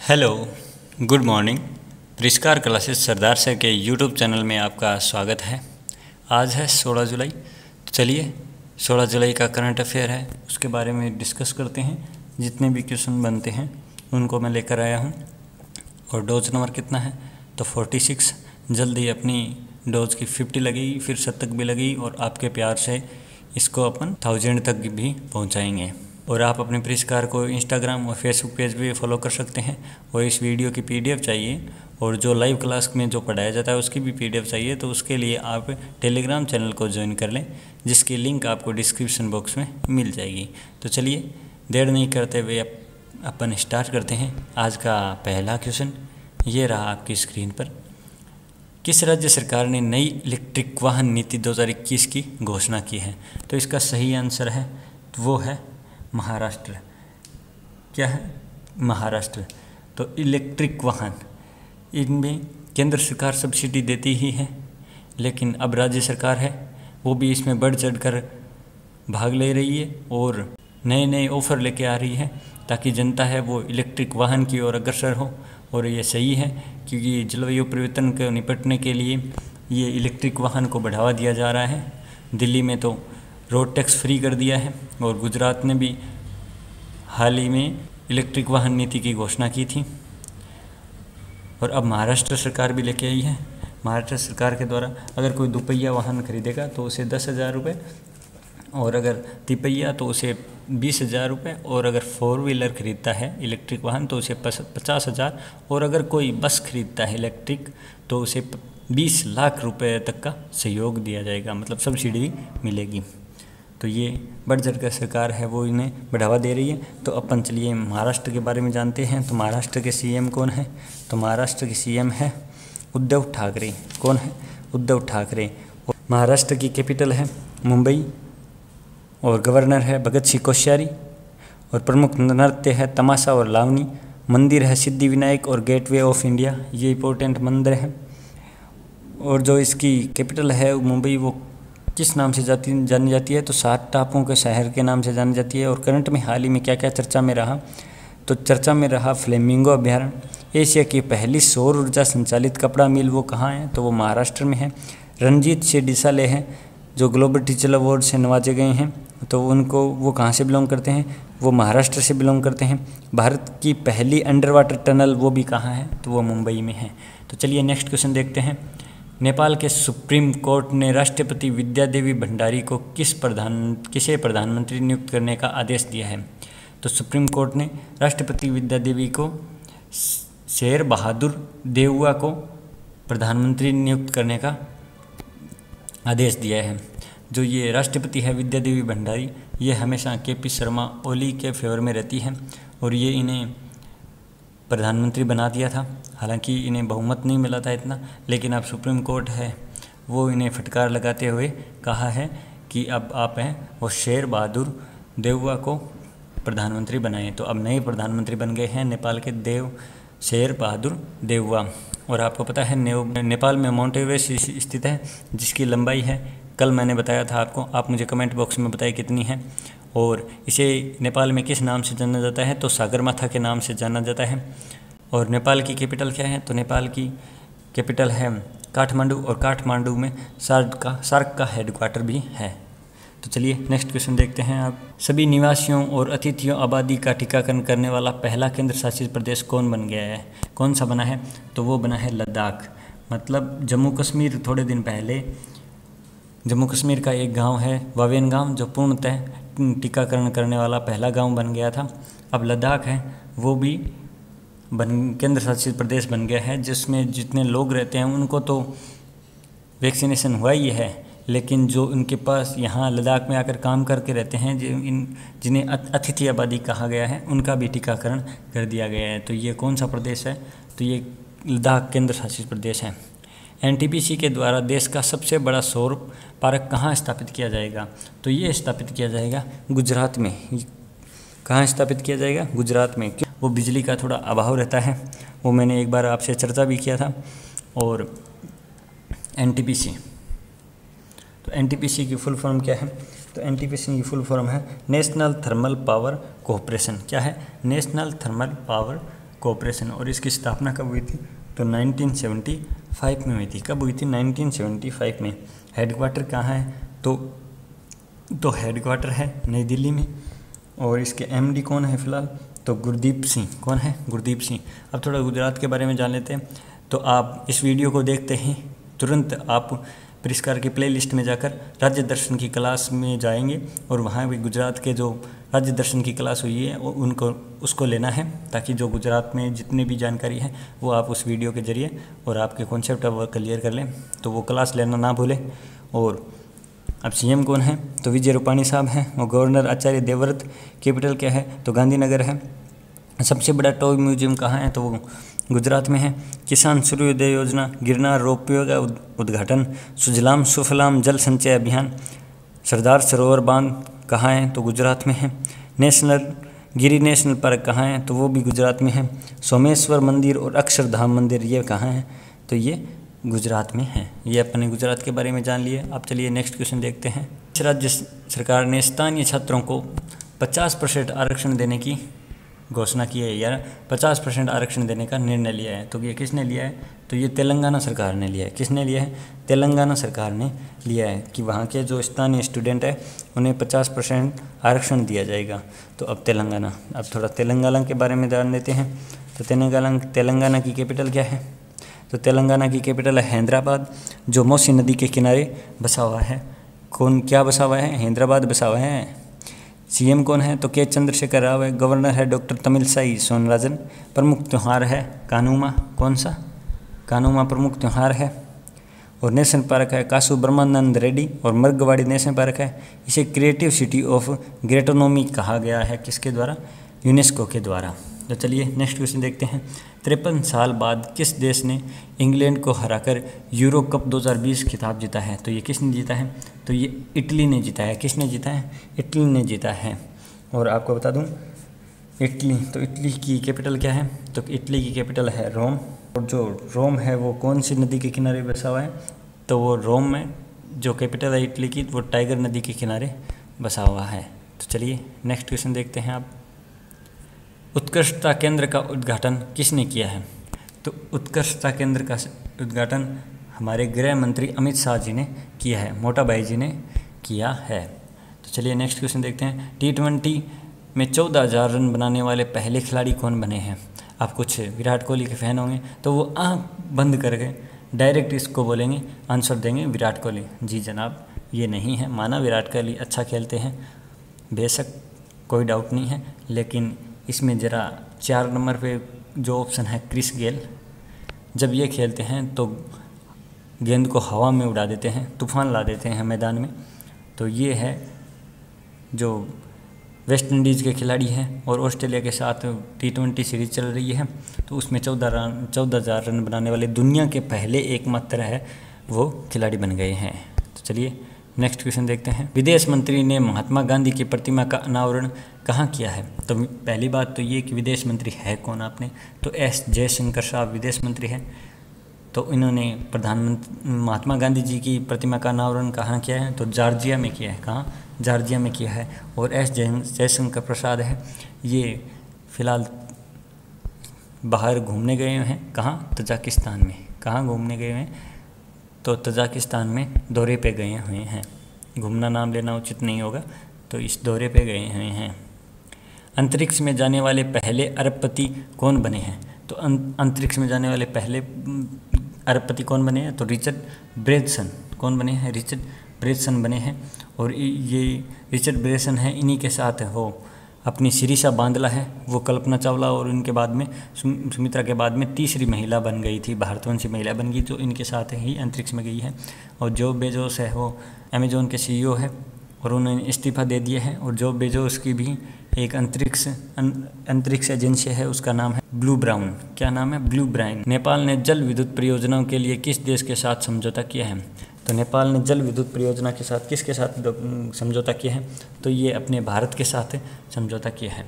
Hello, good morning. परिष्कार classes सरदार sir के YouTube channel में आपका स्वागत है। आज है 16 जुलाई। तो चलिए 16 जुलाई का करंट अफेयर है, उसके बारे में डिस्कस करते हैं। जितने भी क्वेश्चन बनते हैं उनको मैं लेकर आया हूँ। और डोज नंबर कितना है तो 46। जल्दी अपनी डोज की 50 लगेगी, फिर 70 भी लगेगी और आपके प्यार से इसको अपन 1000 तक भी पहुँचाएँगे। और आप अपने परिष्कार को इंस्टाग्राम और फेसबुक पेज पे फॉलो कर सकते हैं। और इस वीडियो की पीडीएफ चाहिए और जो लाइव क्लास में जो पढ़ाया जाता है उसकी भी पीडीएफ चाहिए, तो उसके लिए आप टेलीग्राम चैनल को ज्वाइन कर लें, जिसकी लिंक आपको डिस्क्रिप्शन बॉक्स में मिल जाएगी। तो चलिए देर नहीं करते हुए अपन स्टार्ट करते हैं। आज का पहला क्वेश्चन ये रहा आपकी स्क्रीन पर। किस राज्य सरकार ने नई इलेक्ट्रिक वाहन नीति 2021 की घोषणा की है? तो इसका सही आंसर है वो है महाराष्ट्र। क्या है? महाराष्ट्र। तो इलेक्ट्रिक वाहन, इनमें केंद्र सरकार सब्सिडी देती ही है, लेकिन अब राज्य सरकार है वो भी इसमें बढ़ चढ़ कर भाग ले रही है और नए नए ऑफ़र लेके आ रही है, ताकि जनता है वो इलेक्ट्रिक वाहन की ओर अग्रसर हो। और ये सही है, क्योंकि जलवायु परिवर्तन को निपटने के लिए ये इलेक्ट्रिक वाहन को बढ़ावा दिया जा रहा है। दिल्ली में तो रोड टैक्स फ्री कर दिया है और गुजरात ने भी हाल ही में इलेक्ट्रिक वाहन नीति की घोषणा की थी। और अब महाराष्ट्र सरकार भी लेके आई है। महाराष्ट्र सरकार के द्वारा अगर कोई दुपहिया वाहन खरीदेगा तो उसे 10,000 रुपये, और अगर तिपहिया तो उसे 20,000 रुपये, और अगर 4 व्हीलर खरीदता है इलेक्ट्रिक वाहन तो उसे 50,000, और अगर कोई बस खरीदता है इलेक्ट्रिक तो उसे 20 लाख रुपए तक का सहयोग दिया जाएगा, मतलब सब्सिडी भी मिलेगी। तो ये बढ़ चढ़ कर सरकार है वो इन्हें बढ़ावा दे रही है। तो अपन चलिए महाराष्ट्र के बारे में जानते हैं। तो महाराष्ट्र के सीएम कौन है? तो महाराष्ट्र के सीएम है उद्धव ठाकरे। कौन है? उद्धव ठाकरे। महाराष्ट्र की कैपिटल है मुंबई और गवर्नर है भगत सिंह कोश्यारी। और प्रमुख नृत्य है तमाशा और लावनी। मंदिर है सिद्धि विनायक और गेटवे ऑफ इंडिया, ये इंपॉर्टेंट मंदिर है। और जो इसकी कैपिटल है मुंबई, वो किस नाम से जानी जाती है? तो 7 टापुओं के शहर के नाम से जानी जाती है। और करंट में हाल ही में क्या क्या चर्चा में रहा? तो चर्चा में रहा फ्लेमिंगो अभ्यारण्य। एशिया की पहली सौर ऊर्जा संचालित कपड़ा मिल वो कहाँ है? तो वो महाराष्ट्र में है। रणजीत सिंह डिसाले हैं जो ग्लोबल टीचर अवार्ड से नवाजे गए हैं, तो उनको वो कहाँ से बिलोंग करते हैं? वो महाराष्ट्र से बिलोंग करते हैं। भारत की पहली अंडर वाटर टनल वो भी कहाँ है? तो वो मुंबई में है। तो चलिए नेक्स्ट क्वेश्चन देखते हैं। नेपाल के सुप्रीम कोर्ट ने राष्ट्रपति विद्यादेवी भंडारी को किसे प्रधानमंत्री नियुक्त करने का आदेश दिया है? तो सुप्रीम कोर्ट ने राष्ट्रपति विद्यादेवी को शेर बहादुर देउवा को प्रधानमंत्री नियुक्त करने का आदेश दिया है। जो ये राष्ट्रपति है विद्यादेवी भंडारी, ये हमेशा केपी शर्मा ओली के फेवर में रहती है और ये इन्हें प्रधानमंत्री बना दिया था। हालांकि इन्हें बहुमत नहीं मिला था इतना, लेकिन अब सुप्रीम कोर्ट है वो इन्हें फटकार लगाते हुए कहा है कि अब आप हैं वो शेर बहादुर देउवा को प्रधानमंत्री बनाएं। तो अब नए प्रधानमंत्री बन गए हैं नेपाल के शेर बहादुर देउवा। और आपको पता है नेपाल में माउंट एवरेस्ट स्थित है, जिसकी लंबाई है, कल मैंने बताया था आपको, आप मुझे कमेंट बॉक्स में बताइए कितनी है। और इसे नेपाल में किस नाम से जाना जाता है? तो सागरमाथा के नाम से जाना जाता है। और नेपाल की कैपिटल क्या है? तो नेपाल की कैपिटल है काठमांडू, और काठमांडू में सार्क का हेडक्वार्टर भी है। तो चलिए नेक्स्ट क्वेश्चन देखते हैं। आप सभी निवासियों और अतिथियों आबादी का टीकाकरण करने वाला पहला केंद्र शासित प्रदेश कौन बन गया है? कौन सा बना है? तो वो बना है लद्दाख। मतलब जम्मू कश्मीर थोड़े दिन पहले जम्मू कश्मीर का एक गांव है वावेन गांव, जो पूर्णतः टीकाकरण करने वाला पहला गांव बन गया था। अब लद्दाख है वो भी केंद्र शासित प्रदेश बन गया है, जिसमें जितने लोग रहते हैं उनको तो वैक्सीनेशन हुआ ही है, लेकिन जो उनके पास यहाँ लद्दाख में आकर काम करके रहते हैं, जिन्हें अतिथि आबादी कहा गया है, उनका भी टीकाकरण कर दिया गया है। तो ये कौन सा प्रदेश है? तो ये लद्दाख केंद्र शासित प्रदेश है। एनटीपीसी के द्वारा देश का सबसे बड़ा सौर पार्क कहाँ स्थापित किया जाएगा? तो ये स्थापित किया जाएगा गुजरात में। कहाँ स्थापित किया जाएगा? गुजरात में। वो बिजली का थोड़ा अभाव रहता है, वो मैंने एक बार आपसे चर्चा भी किया था। और एनटीपीसी, तो एनटीपीसी की फुल फॉर्म क्या है? तो एनटीपीसी की फुल फॉर्म है नेशनल थर्मल पावर कोऑपरेशन। क्या है? नेशनल थर्मल पावर कोऑपरेशन, और इसकी स्थापना कब हुई थी? तो 1975 में हुई थी। कब हुई थी? 1975 में। हेडक्वार्टर कहाँ है? तो हेडक्वार्टर है नई दिल्ली में, और इसके एमडी कौन है फ़िलहाल? तो गुरदीप सिंह। कौन है? गुरदीप सिंह। अब थोड़ा गुजरात के बारे में जान लेते हैं। तो आप इस वीडियो को देखते ही तुरंत आप परिष्कार की प्लेलिस्ट में जाकर राज्य दर्शन की क्लास में जाएंगे, और वहाँ भी गुजरात के जो राज्य दर्शन की क्लास हुई है वो उसको लेना है, ताकि जो गुजरात में जितनी भी जानकारी है वो आप उस वीडियो के ज़रिए और आपके कॉन्सेप्ट वो क्लियर कर लें। तो वो क्लास लेना ना भूलें। और अब सीएम कौन है? तो विजय रूपाणी साहब हैं। और गवर्नर आचार्य देवव्रत। कैपिटल क्या है? तो गांधीनगर है। सबसे बड़ा टॉय म्यूजियम कहाँ है? तो वो गुजरात में है। किसान सूर्योदय योजना, गिरनार रोपवे का उद्घाटन, सुजलाम सुफलाम जल संचय अभियान, सरदार सरोवर बांध कहाँ है? तो गुजरात में है। गिरी नेशनल पार्क कहाँ है? तो वो भी गुजरात में है। सोमेश्वर मंदिर और अक्षरधाम मंदिर ये कहाँ है? तो ये गुजरात में है। ये अपने गुजरात के बारे में जान लिए। अब चलिए नेक्स्ट क्वेश्चन देखते हैं। राज्य सरकार ने स्थानीय छात्रों को 50% आरक्षण देने की घोषणा की है, या 50% आरक्षण देने का निर्णय लिया है। तो ये किसने लिया है? तो ये तेलंगाना सरकार ने लिया है। किसने लिया है? तेलंगाना सरकार ने लिया है कि वहाँ के जो स्थानीय स्टूडेंट है उन्हें 50% आरक्षण दिया जाएगा। तो अब थोड़ा तेलंगाना के बारे में जान लेते हैं। तो तेलंगाना की कैपिटल क्या है? तो तेलंगाना की कैपिटल है हैदराबाद, जो मौसी नदी के किनारे बसा हुआ है। क्या बसा हुआ है? हैदराबाद बसा हुआ है। सीएम कौन है? तो के चंद्रशेखर राव है। गवर्नर है डॉक्टर तमिलसाई सौंदरराजन। प्रमुख त्यौहार है कानूमा। कौन सा? कानूमा प्रमुख त्यौहार है। और नेशनल पार्क है कासू ब्रह्मानंद रेड्डी। और मर्गवाड़ी नेशनल पार्क है। इसे क्रिएटिव सिटी ऑफ ग्रेटोनोमी कहा गया है। किसके द्वारा? यूनेस्को के द्वारा। तो चलिए नेक्स्ट क्वेश्चन देखते हैं। 53 साल बाद किस देश ने इंग्लैंड को हराकर यूरो कप 2020 खिताब जीता है? तो ये किसने जीता है? तो ये इटली ने जीता है। किसने जीता है? इटली ने जीता है। और आपको बता दूं इटली की कैपिटल क्या है? तो इटली की कैपिटल है रोम। और जो रोम है वो कौन सी नदी के किनारे बसा हुआ है? तो वो रोम में जो कैपिटल है इटली की वो टाइगर नदी के किनारे बसा हुआ है। तो चलिए नेक्स्ट क्वेश्चन देखते हैं। आप उत्कृष्टता केंद्र का उद्घाटन किसने किया है? तो उत्कृष्टता केंद्र का उद्घाटन हमारे गृह मंत्री अमित शाह जी ने किया है, मोटा भाई जी ने किया है। तो चलिए नेक्स्ट क्वेश्चन देखते हैं। T20 में 14,000 रन बनाने वाले पहले खिलाड़ी कौन बने हैं? आप कुछ विराट कोहली के फ़ैन होंगे तो वो आँख बंद करके डायरेक्ट इसको बोलेंगे, आंसर देंगे विराट कोहली। जी जनाब, ये नहीं है। माना विराट कोहली अच्छा खेलते हैं, बेशक कोई डाउट नहीं है, लेकिन इसमें ज़रा 4 नंबर पे जो ऑप्शन है क्रिस गेल, जब ये खेलते हैं तो गेंद को हवा में उड़ा देते हैं, तूफान ला देते हैं मैदान में। तो ये है जो वेस्ट इंडीज़ के खिलाड़ी हैं, और ऑस्ट्रेलिया के साथ T20 सीरीज़ चल रही है, तो उसमें 14,000 रन बनाने वाले दुनिया के पहले एकमात्र है वो खिलाड़ी बन गए हैं। तो चलिए नेक्स्ट क्वेश्चन देखते हैं। विदेश मंत्री ने महात्मा गांधी की प्रतिमा का अनावरण कहाँ किया है? तो पहली बात तो ये कि विदेश मंत्री है कौन आपने? तो एस जयशंकर साहब विदेश मंत्री हैं। तो इन्होंने प्रधानमंत्री महात्मा गांधी जी की प्रतिमा का अनावरण कहाँ किया है? तो जॉर्जिया में किया है। कहाँ? जॉर्जिया में किया है। और एस जयशंकर प्रसाद है, ये फ़िलहाल बाहर घूमने गए हैं। कहाँ? तजाकिस्तान में। कहाँ घूमने गए हैं? तो तजाकिस्तान में दौरे पे गए हुए हैं। घूमना नाम लेना उचित नहीं होगा, तो इस दौरे पे गए हुए हैं। अंतरिक्ष में जाने वाले पहले अरबपति कौन बने हैं? तो अंतरिक्ष में जाने वाले पहले अरबपति कौन बने हैं? तो रिचर्ड ब्रैनसन। कौन बने हैं? रिचर्ड ब्रैनसन बने हैं। और ये रिचर्ड ब्रैनसन है, इन्हीं के साथ हो अपनी सिरिसा बांदला है, वो कल्पना चावला और उनके बाद में सुमित्रा के बाद में तीसरी महिला बन गई थी, भारतवंशी महिला बन गई, जो इनके साथ ही अंतरिक्ष में गई है। और जेफ बेजोस है, वो अमेजोन के सीईओ है, और उन्होंने इस्तीफा दे दिया है। और जेफ बेजोस की भी एक अंतरिक्ष एजेंसी है, उसका नाम है ब्लू ब्राउन। क्या नाम है? Blue brown. नेपाल ने जल विद्युत परियोजनाओं के लिए किस देश के साथ समझौता किया है? तो नेपाल ने जल विद्युत परियोजना के साथ किसके साथ समझौता किया है? तो ये अपने भारत के साथ समझौता किया है।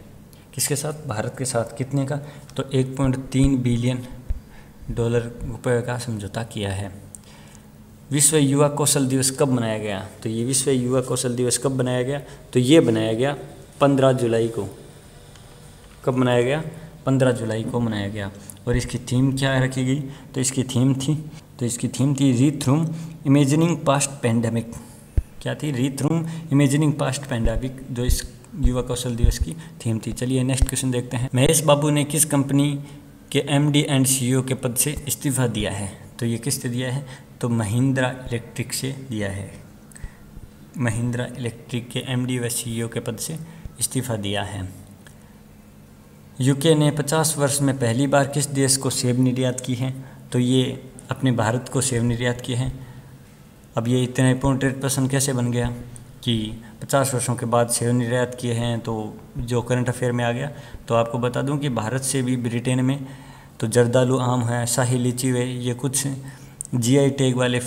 किसके साथ? भारत के साथ। कितने का? तो 1.3 बिलियन डॉलर रुपये का समझौता किया है। विश्व युवा कौशल दिवस कब मनाया गया? तो ये विश्व युवा कौशल दिवस कब बनाया गया? तो ये बनाया गया 15 जुलाई को। कब मनाया गया? 15 जुलाई को मनाया गया। और इसकी थीम क्या रखी गई? तो इसकी थीम थी read through imagining past pandemic. क्या थी? Read through imagining past pandemic, जो इस युवा कौशल दिवस की थीम थी। चलिए नेक्स्ट क्वेश्चन देखते हैं। महेश बाबू ने किस कंपनी के MD एंड CEO के पद से इस्तीफा दिया है? तो ये किससे दिया है? तो महिंद्रा इलेक्ट्रिक से दिया है। महिंद्रा इलेक्ट्रिक के MD व CEO के पद से इस्तीफा दिया है। UK ने 50 वर्ष में पहली बार किस देश को सेब निर्यात की है? तो ये अपने भारत को सेब निर्यात किए हैं। अब ये इतना इम्पोर्टेंट प्रश्न कैसे बन गया कि 50 वर्षों के बाद सेब निर्यात किए हैं, तो जो करंट अफेयर में आ गया। तो आपको बता दूं कि भारत से भी ब्रिटेन में तो जर्दालू आम है, शाही लीची है, ये कुछ GI टैग वाले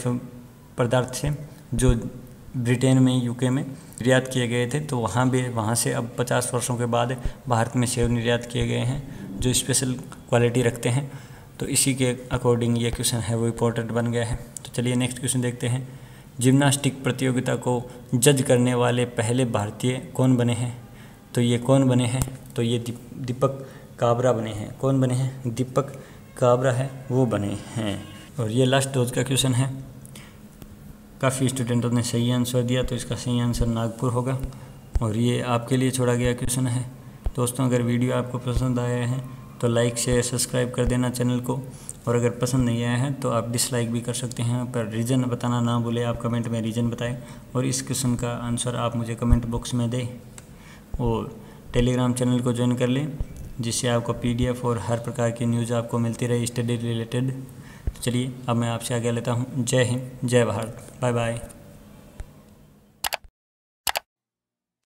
पदार्थ थे जो ब्रिटेन में UK में निर्यात किए गए थे। तो वहाँ से अब 50 वर्षों के बाद भारत में सेब निर्यात किए गए हैं जो स्पेशल क्वालिटी रखते हैं। तो इसी के अकॉर्डिंग ये क्वेश्चन है वो इम्पोर्टेंट बन गया है। तो चलिए नेक्स्ट क्वेश्चन देखते हैं। जिम्नास्टिक प्रतियोगिता को जज करने वाले पहले भारतीय कौन बने हैं? तो ये कौन बने हैं? तो ये दीपक काबरा बने हैं। कौन बने हैं? दीपक काबरा है वो बने हैं। और ये लास्ट रोज का क्वेश्चन है। काफ़ी स्टूडेंटों ने सही आंसर दिया, तो इसका सही आंसर नागपुर होगा। और ये आपके लिए छोड़ा गया क्वेश्चन है। दोस्तों, अगर वीडियो आपको पसंद आया है तो लाइक शेयर सब्सक्राइब कर देना चैनल को, और अगर पसंद नहीं आया है तो आप डिसलाइक भी कर सकते हैं। पर रीज़न बताना ना भूलें, आप कमेंट में रीज़न बताएं। और इस क्वेश्चन का आंसर आप मुझे कमेंट बॉक्स में दें। और टेलीग्राम चैनल को ज्वाइन कर लें, जिससे आपको PDF और हर प्रकार की न्यूज़ आपको मिलती रहे स्टडी रिलेटेड। चलिए अब मैं आपसे आगे लेता हूँ। जय हिंद, जय भारत, बाय बाय।